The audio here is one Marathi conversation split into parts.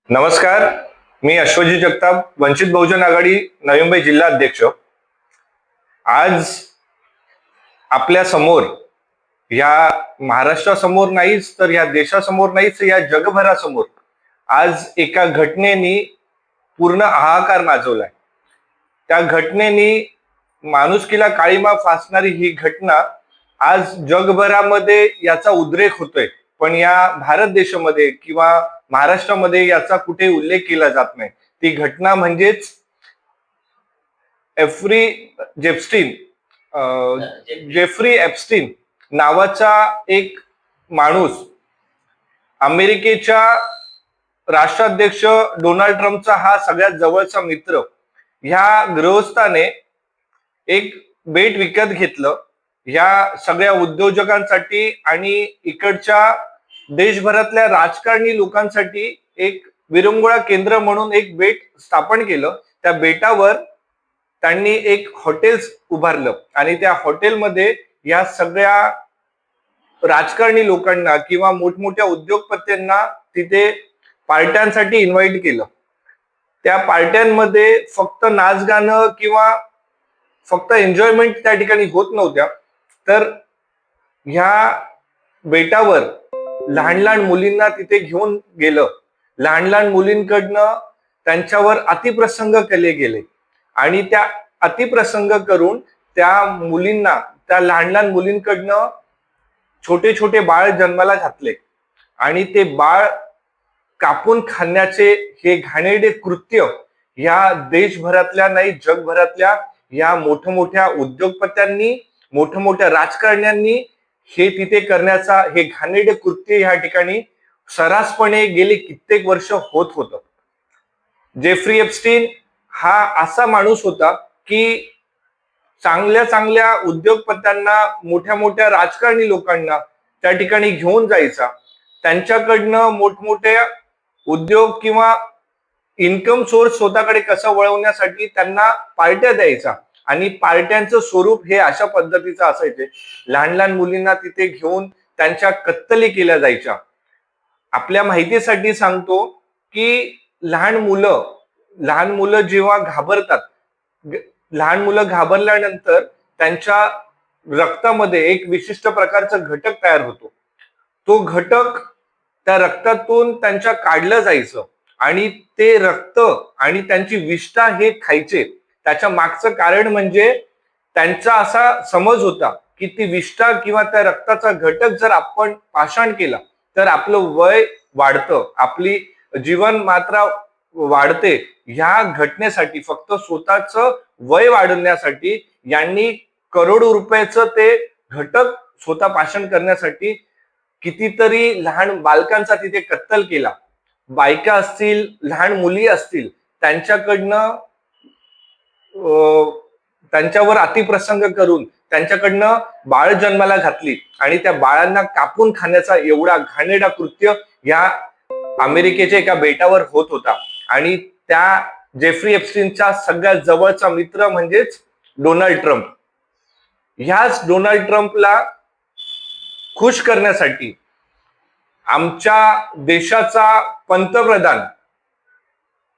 नमस्कार. मी अश्वजी जगताप, वंचित बहुजन आघाडी नवी मुंबई जिल्हा अध्यक्ष. आज आपल्या समोर, या महाराष्ट्रासमोर नाहीच तर या देशासमोर नाहीच, या जगभरासमोर आज एका घटनेनी पूर्ण हाहाकार माजवलाय. त्या घटनेनी माणुसकीला काळीमा फासणारी ही घटना आज जगभरामध्ये याचा उद्रेक होतोय, पण या भारत देशामध्ये किंवा महाराष्ट्रामध्ये याचा कुठे उल्लेख केला जात नाही. ती घटना म्हणजेच जेफ्स्टीन जेफ्री एप्स्टीन नावाचा एक माणूस, अमेरिकेच्या राष्ट्राध्यक्ष डोनाल्ड ट्रम्पचा हा सगळ्यात जवळचा मित्र, ह्या गृहस्थाने एक बेट विकत घेतलं ह्या सगळ्या उद्योजकांसाठी आणि इकडच्या देशभरातल्या राजकारणी लोकांसाठी. एक विरंगुळा केंद्र म्हणून एक बेट स्थापन केलं. त्या बेटावर त्यांनी एक हॉटेल्स उभारलं आणि त्या हॉटेलमध्ये या सगळ्या राजकारणी लोकांना किंवा मोठमोठ्या उद्योगपत्यांना तिथे पार्ट्यांसाठी इन्व्हाइट केलं. त्या पार्ट्यांमध्ये फक्त नाच गाणं किंवा फक्त एन्जॉयमेंट त्या ठिकाणी होत नव्हत्या, तर ह्या बेटावर लहान लहान मुलींना तिथे घेऊन गेलं. लहान लहान मुलींकडनं त्यांच्यावर अतिप्रसंग केले गेले आणि त्या अतिप्रसंग करून त्या मुलींना, त्या लहान लहान मुलींकडनं छोटे छोटे बाळ जन्माला घातले आणि ते बाळ कापून खाण्याचे हे घाणेरडे कृत्य या देशभरातल्या नाही जगभरातल्या या मोठमोठ्या उद्योगपत्यांनी, मोठमोठ्या राजकारण्यांनी हे तिथे करण्याचा हे घाणेरडे कृत्य या ठिकाणी सर्रासपणे गेली कित्येक वर्ष होत होतं. जेफ्री एप्स्टीन हा असा माणूस होता की चांगल्या चांगल्या उद्योगपत्यांना, मोठ्या मोठ्या राजकारणी लोकांना त्या ठिकाणी घेऊन जायचा. त्यांच्याकडनं मोठमोठ्या उद्योग किंवा इन्कम सोर्स स्वतःकडे कसं वळवण्यासाठी त्यांना पार्ट्या द्यायचा आणि पार्ट्यांचं स्वरूप हे अशा पद्धतीचं असायचे. लहान लहान मुलींना तिथे घेऊन त्यांच्या कत्तली केल्या जायच्या. आपल्या माहितीसाठी सांगतो की लहान मुलं जेव्हा घाबरतात, लहान मुलं घाबरल्यानंतर त्यांच्या रक्तामध्ये एक विशिष्ट प्रकारचा घटक तयार होतो. तो घटक त्या रक्तातून त्यांच्या काढलं जायचं आणि ते रक्त आणि त्यांची विष्ठा हे खायचे. त्याच्या मागचं कारण म्हणजे त्यांचा असा समज होता की ती विष्ठा किंवा त्या रक्ताचा घटक जर आपण पाषाण केला तर आपलं वय वाढतं, आपली जीवन मात्रा वाढते. ह्या घटनेसाठी, फक्त स्वतःच वय वाढवण्यासाठी यांनी करोडो रुपयाचं ते घटक स्वतः पाषाण करण्यासाठी कितीतरी लहान बालकांचा तिथे कत्तल केला. बायका असतील, लहान मुली असतील, त्यांच्याकडनं त्यांच्यावर अतिप्रसंग करून त्यांच्याकडनं बाळ जन्माला घातली आणि त्या बाळांना कापून खाण्याचा एवढा घाणेरडा कृत्य या अमेरिकेच्या एका बेटावर होत होता. आणि त्या जेफ्री एप्स्टीनचा सगळ्यात जवळचा मित्र म्हणजेच डोनाल्ड ट्रम्प. ह्याच डोनाल्ड ट्रम्पला खुश करण्यासाठी आमच्या देशाचा पंतप्रधान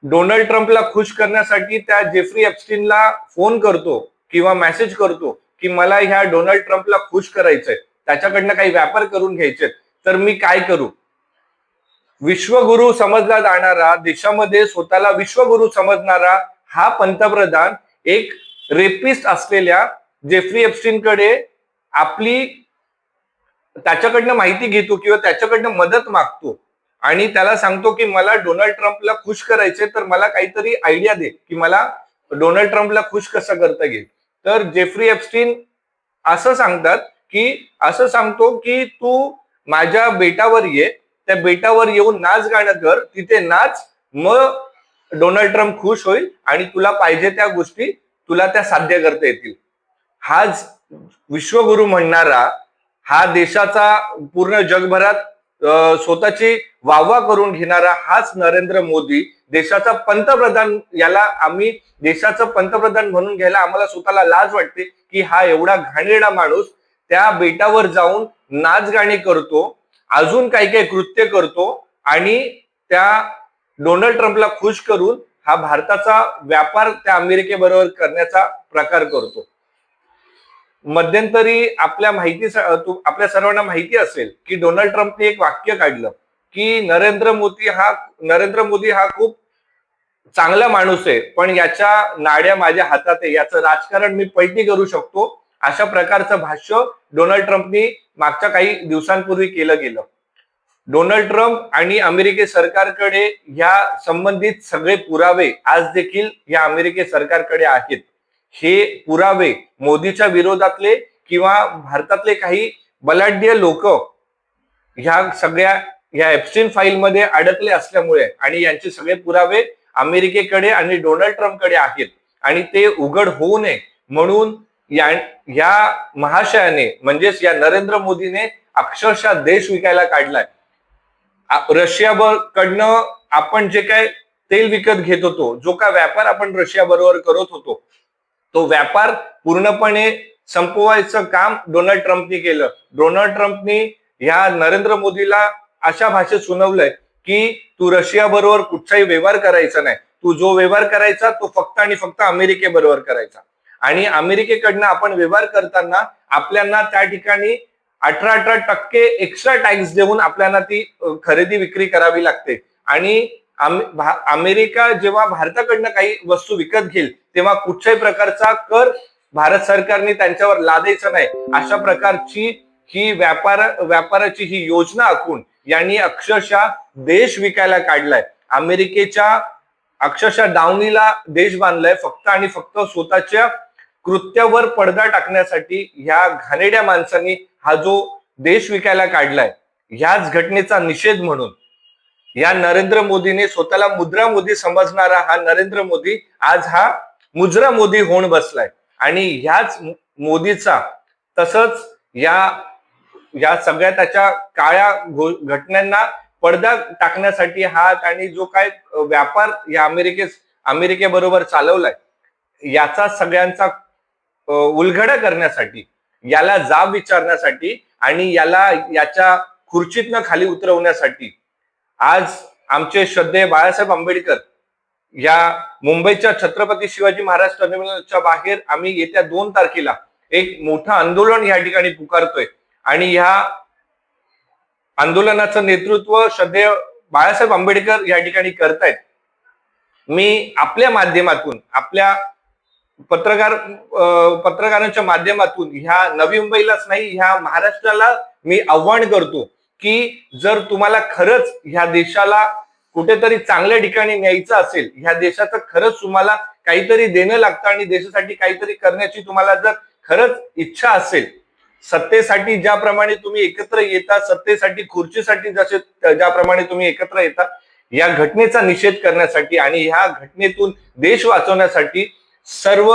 डोनाल्ड ट्रम्पला खुश करण्यासाठी त्या जेफ्री एप्स्टीनला फोन करतो किंवा मेसेज करतो की मला ह्या डोनाल्ड ट्रम्पला खुश करायचंय, त्याच्याकडनं काही व्यापार करून घ्यायचे, तर मी काय करू. विश्वगुरु समजला जाणारा, देशामध्ये स्वतःला विश्वगुरु समजणारा हा पंतप्रधान एक रेपिस्ट असलेल्या जेफ्री एप्स्टीनकडे त्याच्याकडनं माहिती घेतो किंवा त्याच्याकडनं मदत मागतो आणि त्याला सांगतो की मला डोनाल्ड ट्रम्पला खुश करायचे, तर मला काहीतरी आयडिया दे की मला डोनाल्ड ट्रम्पला खुश कसं करता येईल. तर जेफ्री एप्स्टीन असं सांगतो की तू माझ्या बेटावर ये, त्या बेटावर येऊन नाच गाणं कर, तिथे नाच, मग डोनाल्ड ट्रम्प खुश होईल आणि तुला पाहिजे त्या गोष्टी तुला त्या साध्य करता येतील. हाच विश्वगुरु म्हणणारा, हा देशाचा पूर्ण जगभरात स्वतःची वाहवा करून घेणारा हाच नरेंद्र मोदी, देशाचा पंतप्रधान. याला आम्ही देशाचं पंतप्रधान म्हणून घ्यायला आम्हाला स्वतःला लाज वाटते की हा एवढा घाणेरडा माणूस त्या बेटावर जाऊन नाच गाणी करतो, अजून काही काही कृत्य करतो आणि त्या डोनाल्ड ट्रम्पला खुश करून हा भारताचा व्यापार त्या अमेरिकेबरोबर करण्याचा प्रकार करतो. मध्यंतरी आपल्या सर्वांना माहिती असेल की डोनाल्ड ट्रम्पने एक वाक्य काढलं की नरेंद्र मोदी हा खूप चांगला माणूस आहे, पण याच्या नाड्या माझ्या हातात आहे, याचं राजकारण मी पलटी करू शकतो, अशा प्रकारचं भाष्य डोनाल्ड ट्रम्पनी मागच्या काही दिवसांपूर्वी केलं गेलं. डोनाल्ड ट्रम्प आणि अमेरिके सरकारकडे या संबंधित सगळे पुरावे आज देखील या अमेरिके सरकारकडे आहेत. हे पुरावे मोदीच्या विरोधातले किंवा भारतातले काही बलाढ्य लोक ह्या एप्स्टीन फाईलमध्ये अडकले असल्यामुळे आणि यांचे सगळे पुरावे अमेरिकेकडे आणि डोनाल्ड ट्रम्पकडे आहेत आणि ते उघड होऊ नये म्हणून या महाशयाने म्हणजेच या नरेंद्र मोदीने अक्षरशः देश विकायला काढलाय. रशियाकडनं आपण जे काय तेल विकत घेत होतो, जो काय व्यापार आपण रशिया बरोबर करत होतो, तो व्यापार पूर्णपणे संपवायचं काम डोनाल्ड ट्रम्पनी केलं. डोनाल्ड ट्रम्पनी ह्या नरेंद्र मोदीला अशा भाषेत सुनावलंय की तू रशिया बरोबर कुठचाही व्यवहार करायचा नाही, तू जो व्यवहार करायचा तो फक्त आणि फक्त अमेरिकेबरोबर करायचा. आणि अमेरिकेकडनं आपण व्यवहार करताना आपल्याला त्या ठिकाणी 18% एक्स्ट्रा टॅक्स देऊन आपल्याला ती खरेदी विक्री करावी लागते. आणि अमेरिका जेव्हा भारताकडनं काही वस्तू विकत घेईल तेव्हा कुठच्याही प्रकारचा कर भारत सरकारने त्यांच्यावर लादायचा नाही, अशा प्रकारची ही व्यापाराची ही योजना आखून यांनी अक्षरशः देश विकायला काढलाय. अमेरिकेच्या अक्षरशः दावणीला देश बांधलाय फक्त आणि फक्त स्वतःच्या कृत्यावर पडदा टाकण्यासाठी. ह्या घाणेरड्या माणसांनी हा जो देश विकायला काढलाय, ह्याच घटनेचा निषेध म्हणून या नरेंद्र मोदीने स्वतःला मुद्रा मोदी समजणारा हा नरेंद्र मोदी आज हा मुजरा मोदी होऊन बसलाय. आणि ह्याच मोदीचा तसंच या सगळ्या त्याच्या काळ्या घटनांना पडदा टाकण्यासाठी आणि जो काय व्यापार या अमेरिकेबरोबर चालवलाय, याचा सगळ्यांचा उलगडा करण्यासाठी, याला जाब विचारण्यासाठी आणि याच्या खुर्चीतनं खाली उतरवण्यासाठी आज आमचे श्रद्धेय बाळासाहेब आंबेडकर या मुंबईच्या छत्रपती शिवाजी महाराज टर्मिनलच्या बाहेर आम्ही येत्या 2 तारखेला एक मोठं आंदोलन या ठिकाणी पुकारतोय. आणि ह्या आंदोलनाचं नेतृत्व श्रद्धेय बाळासाहेब आंबेडकर या ठिकाणी करतायत. मी आपल्या माध्यमातून, आपल्या पत्रकारांच्या माध्यमातून ह्या नवी मुंबईलाच नाही, ह्या महाराष्ट्राला मी आव्हान करतो की जर तुम्हाला खरंच ह्या देशाला कुठेतरी चांगल्या ठिकाणी न्यायचं असेल, ह्या देशाचं खरंच तुम्हाला काहीतरी देणं लागतं आणि देशासाठी काहीतरी करण्याची तुम्हाला जर खरंच इच्छा असेल, सत्तेसाठी ज्याप्रमाणे तुम्ही एकत्र येता, सत्तेसाठी खुर्चीसाठी ज्याप्रमाणे तुम्ही एकत्र येता, या घटनेचा निषेध करण्यासाठी आणि ह्या घटनेतून देश वाचवण्यासाठी सर्व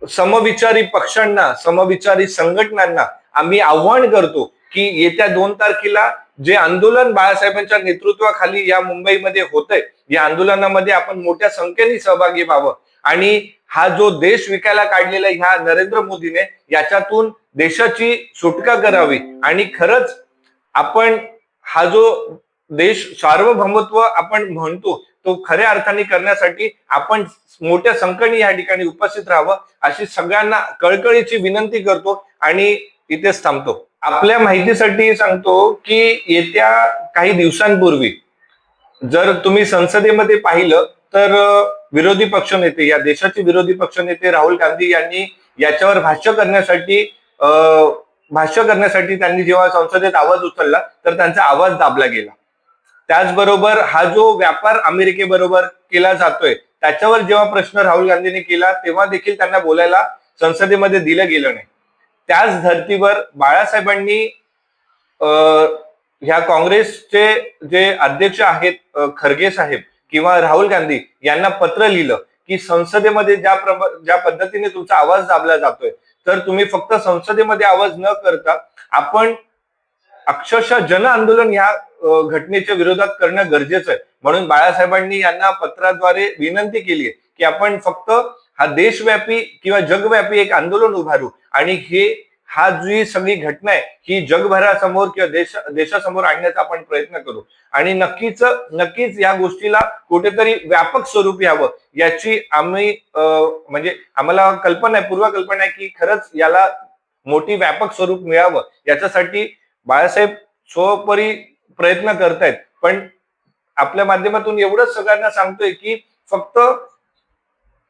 समविचारी पक्षांना, समविचारी संघटनांना आम्ही आव्हान करतो की येत्या 2 तारखेला जे आंदोलन बाळासाहेबांच्या नेतृत्वाखाली या मुंबईमध्ये होतंय, या आंदोलनामध्ये आपण मोठ्या संख्येने सहभागी व्हावं आणि हा जो देश विकायला काढलेला ह्या नरेंद्र मोदीने, याच्यातून देशाची सुटका करावी आणि खरंच आपण हा जो देश सार्वभौमत्व आपण म्हणतो तो खऱ्या अर्थाने करण्यासाठी आपण मोठ्या संख्येने या ठिकाणी उपस्थित राहावं अशी सगळ्यांना कळकळीची विनंती करतो आणि इथेच थांबतो. आपल्या माहितीसाठी सांगतो की येत्या काही दिवसांपूर्वी जर तुम्ही संसदेमध्ये पाहिलं तर विरोधी पक्षनेते, या देशाचे विरोधी पक्षनेते राहुल गांधी यांनी याच्यावर भाष्य करण्यासाठी त्यांनी जेव्हा संसदेत आवाज उचलला तर त्यांचा आवाज दाबला गेला. त्याचबरोबर हा जो व्यापार अमेरिकेबरोबर केला जातोय त्याच्यावर जेव्हा प्रश्न राहुल गांधींनी केला तेव्हा देखील त्यांना बोलायला संसदेमध्ये दिलं गेलं नाही. त्याच धर्तीवर बाळासाहेबांनी ह्या काँग्रेसचे जे अध्यक्ष आहेत खरगे साहेब किंवा राहुल गांधी यांना पत्र लिहिलं की संसदेमध्ये ज्या पद्धतीने तुमचा आवाज दाबला जातोय तर तुम्ही फक्त संसदेमध्ये आवाज न करता आपण अक्षरशः जन आंदोलन ह्या घटनेच्या विरोधात करणं गरजेचं आहे. म्हणून बाळासाहेबांनी यांना पत्राद्वारे विनंती केली आहे की आपण फक्त हा देशव्यापी किंवा जगव्यापी एक आंदोलन उभारू आणि हा जी सगळी घटना आहे ही जगभरासमोर किंवा देशासमोर आणण्याचा आपण प्रयत्न करू आणि नक्कीच या गोष्टीला कुठेतरी व्यापक स्वरूप यावं याची आम्ही म्हणजे आम्हाला कल्पना आहे, पूर्वकल्पना आहे की खरंच याला मोठी व्यापक स्वरूप मिळावं याच्यासाठी बाळासाहेब स्वपरी प्रयत्न करतायत. पण आपल्या माध्यमातून एवढंच सगळ्यांना सांगतोय की फक्त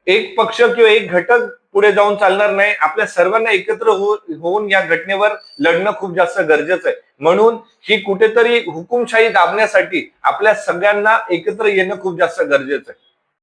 एक पक्ष किंवा एक घटक पुढे जाऊन चालणार नाही. आपल्या सर्वांना एकत्र होऊन या घटनेवर लढणं खूप जास्त गरजेचं आहे. म्हणून ही कुठेतरी हुकुमशाही दाबण्यासाठी आपल्या सगळ्यांना एकत्र येणं खूप जास्त गरजेचं आहे.